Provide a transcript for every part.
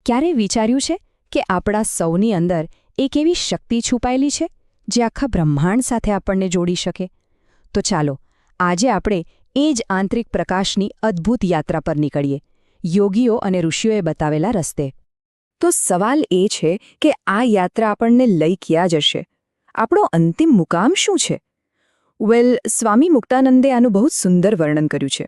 ક્યારે વિચાર્યું છે કે આપણા સૌની અંદર એક એવી શક્તિ છુપાયેલી છે જે આખા બ્રહ્માંડ સાથે આપણને જોડી શકે? તો ચાલો આજે આપણે એ જ આંતરિક પ્રકાશની અદ્ભુત યાત્રા પર નીકળીએ, યોગીઓ અને ઋષિઓએ બતાવેલા રસ્તે. તો સવાલ એ છે કે આ યાત્રા આપણને લઈ ક્યાં જશે? આપણો અંતિમ મુકામ શું છે? સ્વામી મુક્તાનંદે આનું બહુ સુંદર વર્ણન કર્યું છે.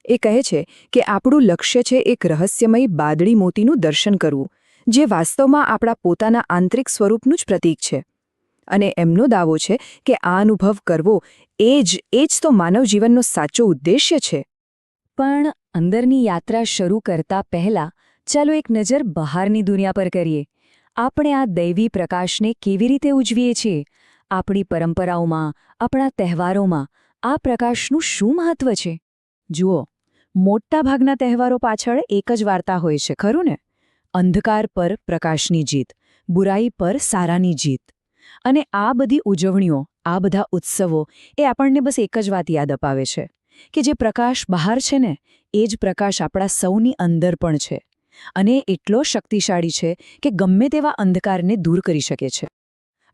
એ કહે છે કે આપણું લક્ષ્ય છે એક રહસ્યમય બાદળી મોતીનું દર્શન કરવું, જે વાસ્તવમાં આપણા પોતાના આંતરિક સ્વરૂપનું જ પ્રતીક છે. અને એમનો દાવો છે કે આ અનુભવ કરવો એ જ તો માનવ જીવનનો સાચો ઉદ્દેશ્ય છે. પણ અંદરની યાત્રા શરૂ કરતા પહેલા ચાલો એક નજર બહારની દુનિયા પર કરીએ. આપણે આ દૈવી પ્રકાશને કેવી રીતે ઉજવીએ છીએ? આપણી પરંપરાઓમાં, આપણા તહેવારોમાં આ પ્રકાશનું શું મહત્વ છે? જુઓ, મોટાભાગના તહેવારો પાછળ એક જ વાર્તા હોય છે, ખરું ને? અંધકાર પર પ્રકાશની જીત, બુરાઈ પર સારાની જીત. અને આ બધી ઉજવણીઓ, આ બધા ઉત્સવો એ આપણને બસ એક જ વાત યાદ અપાવે છે કે જે પ્રકાશ બહાર છે ને, એ જ પ્રકાશ આપણા સૌની અંદર પણ છે. અને એટલો શક્તિશાળી છે કે ગમે તેવા અંધકારને દૂર કરી શકે છે.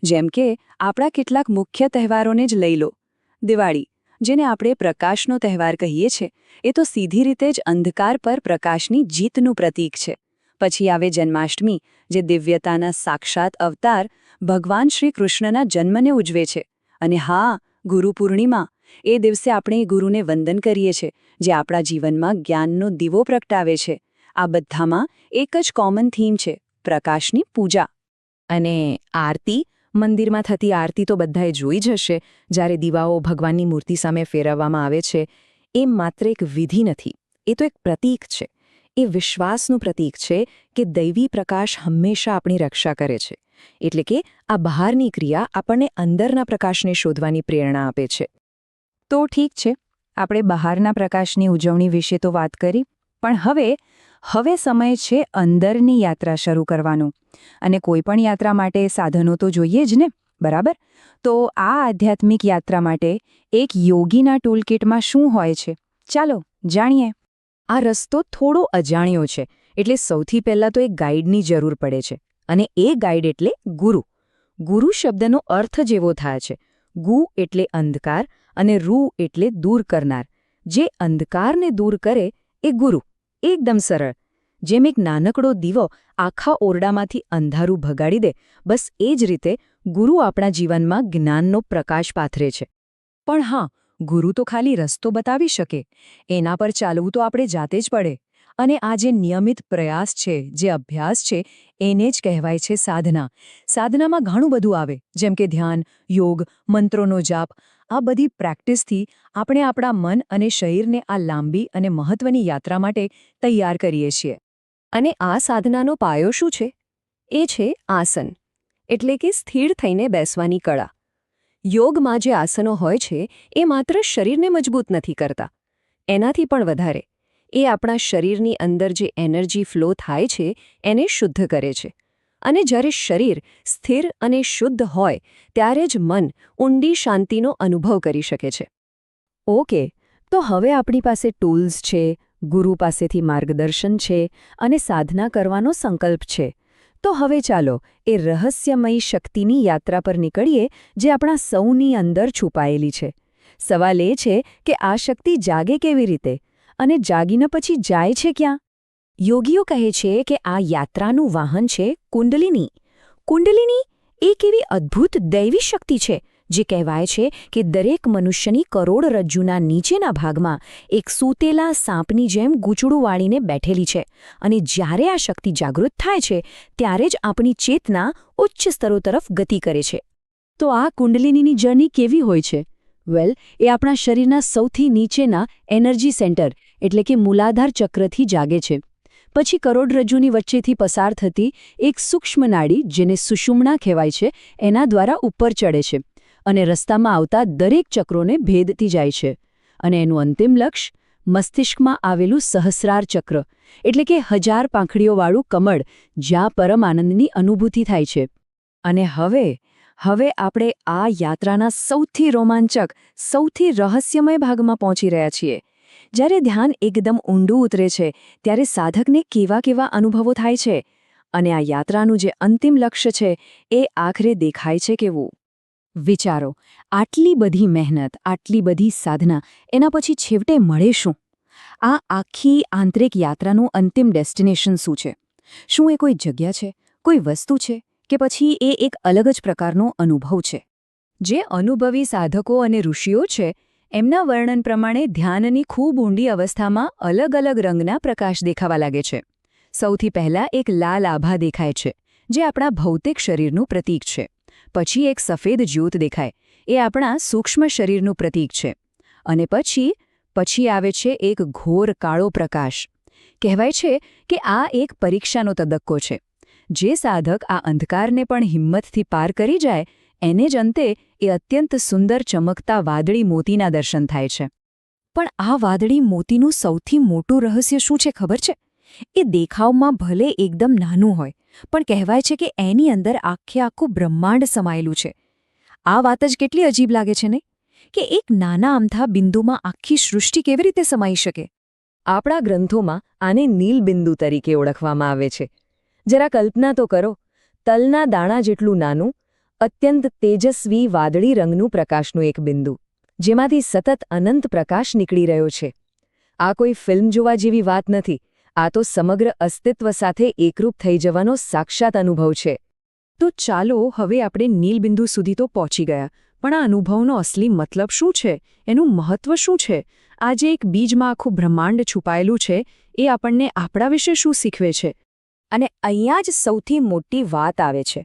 જેમ કે આપણા કેટલાક મુખ્ય તહેવારોને જ લઈ લો. દિવાળી, જેને આપણે પ્રકાશનો તહેવાર કહીએ છીએ, એ તો સીધી રીતે જ અંધકાર પર પ્રકાશની જીતનું પ્રતીક છે. પછી આવે જન્માષ્ટમી, જે દિવ્યતાના સાક્ષાત અવતાર ભગવાન શ્રી કૃષ્ણના જન્મને ઉજવે છે. અને હા, ગુરુ પૂર્ણિમા, એ દિવસે આપણે ગુરુને વંદન કરીએ છીએ, જે આપણા જીવનમાં જ્ઞાનનો દીવો પ્રગટાવે છે. આ બધામાં એક જ કોમન થીમ છે, પ્રકાશની પૂજા. અને આરતી, મંદિરમાં થતી આરતી તો બધાએ જોઈ જ હશે. જ્યારે દીવાઓ ભગવાનની મૂર્તિ સામે ફેરવવામાં આવે છે, એ માત્ર એક વિધિ નથી, એ તો એક પ્રતીક છે. એ વિશ્વાસનું પ્રતીક છે કે દૈવી પ્રકાશ હંમેશા આપણી રક્ષા કરે છે. એટલે કે આ બહારની ક્રિયા આપણને અંદરના પ્રકાશને શોધવાની પ્રેરણા આપે છે. તો ઠીક છે, આપણે બહારના પ્રકાશની ઉજવણી વિશે તો વાત કરી, પણ હવે સમય છે અંદરની યાત્રા શરૂ કરવાનો. અને કોઈ પણ યાત્રા માટે સાધનો તો જોઈએ જ ને, બરાબર? તો આ આધ્યાત્મિક યાત્રા માટે એક યોગીના ટૂલકિટમાં શું હોય છે? ચાલો જાણીએ. આ રસ્તો થોડો અજાણ્યો છે, એટલે સૌથી પહેલાં તો એક ગાઈડની જરૂર પડે છે. અને એ ગાઈડ એટલે ગુરુ. ગુરુ શબ્દનો અર્થ જેવો થાય છે. ગુ એટલે અંધકાર અને રૂ એટલે દૂર કરનાર. જે અંધકારને દૂર કરે એ ગુરુ. એકદમ સરળ. જેમ એક નાનકડો દીવો આખા ઓરડામાંથી અંધારું ભગાડી દે, બસ એ જ રીતે ગુરુ આપણા જીવનમાં જ્ઞાનનો પ્રકાશ પાથરે છે. પણ હા, ગુરુ તો ખાલી રસ્તો બતાવી શકે, એના પર ચાલવું તો આપણે જાતે જ પડે. અને આ જે નિયમિત પ્રયાસ છે, જે અભ્યાસ છે, એને જ કહેવાય છે સાધના. સાધનામાં ઘણું બધું આવે, જેમ કે ધ્યાન, યોગ, મંત્રોનો જાપ. આ બધી પ્રેક્ટિસથી આપણે આપણા મન અને શરીરને આ લાંબી અને મહત્વની યાત્રા માટે તૈયાર કરીએ છીએ. અને આ સાધનાનો પાયો શું છે? એ છે આસન, એટલે કે સ્થિર થઈને બેસવાની કળા. યોગમાં જે આસનો હોય છે, એ માત્ર શરીરને મજબૂત નથી કરતા, એનાથી પણ વધારે. એ આપણા શરીરની અંદર જે એનર્જી ફ્લો થાય છે, એને શુદ્ધ કરે છે. અને જ્યારે શરીર સ્થિર અને શુદ્ધ હોય, ત્યારે જ મન ઊંડી શાંતિનો અનુભવ કરી શકે છે. ઓકે, તો હવે આપણી પાસે ટૂલ્સ છે, ગુરુ પાસેથી માર્ગદર્શન છે, અને સાધના કરવાનો સંકલ્પ છે. તો હવે ચાલો એ રહસ્યમયી શક્તિની યાત્રા પર નીકળીએ, જે આપણા સૌની અંદર છુપાયેલી છે. સવાલ એ છે કે આ શક્તિ જાગે કેવી રીતે? અને જાગીને પછી જાય છે ક્યાં? યોગીઓ કહે છે કે આ યાત્રાનું વાહન છે કુંડલિની. કુંડલિની એક એવી અદ્ભુત દૈવી શક્તિ છે, જે કહેવાય છે કે દરેક મનુષ્યની કરોડરજ્જુના નીચેના ભાગમાં એક સૂતેલા સાપની જેમ ગૂંચળું વાળીને બેઠેલી છે. અને જ્યારે આ શક્તિ જાગૃત થાય છે, ત્યારે જ આપણી ચેતના ઉચ્ચ સ્તરો તરફ ગતિ કરે છે. તો આ કુંડલિનીની જર્ની કેવી હોય છે? એ આપણા શરીરના સૌથી નીચેના એનર્જી સેન્ટર, એટલે કે મૂલાધાર ચક્રથી જાગે છે. પછી કરોડરજ્જુની વચ્ચેથી પસાર થતી એક સૂક્ષ્મ નાડી, જેને સુષુમ્ના કહેવાય છે, એના દ્વારા ઉપર ચડે છે. અને રસ્તામાં આવતા દરેક ચક્રોને ભેદતી જાય છે. અને એનું અંતિમ લક્ષ્ય મસ્તિષ્કમાં આવેલું સહસ્રાર ચક્ર, એટલે કે 1000 પાંખડીઓવાળું કમળ, જ્યાં પરમ આનંદની અનુભૂતિ થાય છે. અને હવે આપણે આ યાત્રાના સૌથી રોમાંચક, સૌથી રહસ્યમય ભાગમાં પહોંચી રહ્યા છીએ. જ્યારે ધ્યાન એકદમ ઊંડું ઉતરે છે, ત્યારે સાધકને કેવા અનુભવો થાય છે? અને આ યાત્રાનું જે અંતિમ લક્ષ્ય છે એ આખરે દેખાય છે કેવું? વિચારો, આટલી બધી મહેનત, આટલી બધી સાધના, એના પછી છેવટે મળે શું? આ આખી આંતરિક યાત્રાનું અંતિમ ડેસ્ટિનેશન શું છે? શું એ કોઈ જગ્યા છે, કોઈ વસ્તુ છે, કે પછી એ એક અલગ જ પ્રકારનો અનુભવ છે? જે અનુભવી સાધકો અને ઋષિઓ છે એમના વર્ણન પ્રમાણે ધ્યાનની ખૂબ ઊંડી અવસ્થામાં અલગ અલગ રંગના પ્રકાશ દેખાવા લાગે છે. સૌથી પહેલાં એક લાલ આભા દેખાય છે, જે આપણા ભૌતિક શરીરનું પ્રતીક છે. પછી એક સફેદ જ્યોત દેખાય, એ આપણા સૂક્ષ્મ શરીરનું પ્રતીક છે. અને પછી આવે છે એક ઘોર કાળો પ્રકાશ. કહેવાય છે કે આ એક પરીક્ષાનો તબક્કો છે. જે સાધક આ અંધકારને પણ હિંમતથી પાર કરી જાય એને જ અંતે એ અત્યંત સુંદર ચમકતા વાદળી મોતીના દર્શન થાય છે. પણ આ વાદળી મોતીનું સૌથી મોટું રહસ્ય શું છે ખબર છે? એ દેખાવમાં ભલે એકદમ નાનું હોય, પણ કહેવાય છે કે એની અંદર આખું બ્રહ્માંડ સમાયેલું છે. આ વાત જ કેટલી અજીબ લાગે છે ને, કે એક નાના અમથા બિંદુમાં આખી સૃષ્ટિ કેવી રીતે સમાઈ શકે? આપણા ગ્રંથોમાં આને નીલબિંદુ તરીકે ઓળખવામાં આવે છે. જરા કલ્પના તો કરો, તલના દાણા જેટલું નાનું, અત્યંત તેજસ્વી વાદળી રંગનું પ્રકાશનું એક બિંદુ, જેમાંથી સતત અનંત પ્રકાશ નીકળી રહ્યો છે. આ કોઈ ફિલ્મ જોવા જેવી વાત નથી. આ તો સમગ્ર અસ્તિત્વ સાથે એકરૂપ થઈ જવાનો સાક્ષાત અનુભવ છે. તો ચાલો હવે આપણે નીલબિંદુ સુધી તો પહોંચી ગયા, પણ આ અનુભવનો અસલી મતલબ શું છે? એનું મહત્વ શું છે? આ જે એક બીજમાં આખું બ્રહ્માંડ છુપાયેલું છે, એ આપણને આપણા વિશે શું શીખવે છે? અને અહીંયા જ સૌથી મોટી વાત આવે છે.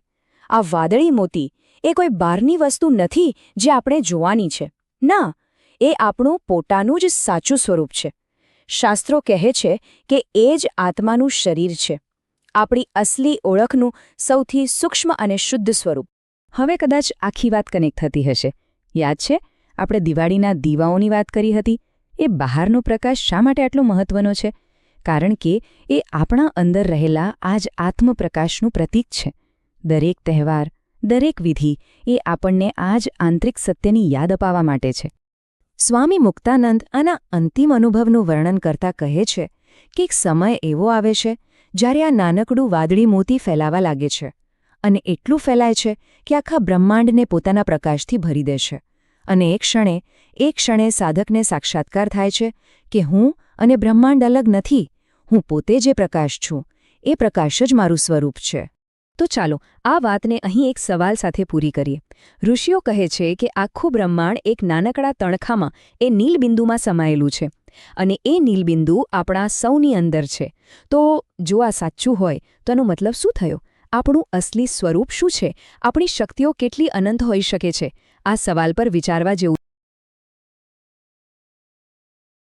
આ વાદળી મોતી એ કોઈ બહારની વસ્તુ નથી જે આપણે જોવાની છે. ના, એ આપણું પોતાનું જ સાચું સ્વરૂપ છે. શાસ્ત્રો કહે છે કે એ જ આત્માનું શરીર છે, આપણી અસલી ઓળખનું સૌથી સૂક્ષ્મ અને શુદ્ધ સ્વરૂપ. હવે કદાચ આખી વાત કનેક્ટ થતી હશે. યાદ છે આપણે દિવાળીના દીવાઓની વાત કરી હતી? એ બહારનો પ્રકાશ શા માટે આટલો મહત્વનો છે? કારણ કે એ આપણા અંદર રહેલા આ જ આત્મપ્રકાશનું પ્રતીક છે. દરેક તહેવાર, દરેક વિધિ એ આપણને આ જ આંતરિક સત્યની યાદ અપાવવા માટે છે. સ્વામી મુક્તાનંદ આના અંતિમ અનુભવનું વર્ણન કરતા કહે છે કે એક સમય એવો આવે છે જ્યારે આ નાનકડું વાદળી મોતી ફેલાવા લાગે છે, અને એટલું ફેલાય છે કે આખા બ્રહ્માંડને પોતાના પ્રકાશથી ભરી દે છે. અને એક ક્ષણે સાધકને સાક્ષાત્કાર થાય છે કે હું અને બ્રહ્માંડ અલગ નથી, હું પોતે જે પ્રકાશ છું, એ પ્રકાશ જ મારું સ્વરૂપ છે. તો ચાલો આ વાતને અહીં એક સવાલ સાથે પૂરી કરીએ. ઋષિઓ કહે છે કે આખું બ્રહ્માંડ એક નાનકડા તણખામાં એ નીલબિંદુમાં સમાયેલું છે, અને એ નીલબિંદુ આપણા સૌની અંદર છે. તો જો આ સાચું હોય તો એનો મતલબ શું થયો? આપણું અસલી સ્વરૂપ શું છે? આપણી શક્તિઓ કેટલી અનંત હોઈ શકે છે? આ સવાલ પર વિચારવા જેવું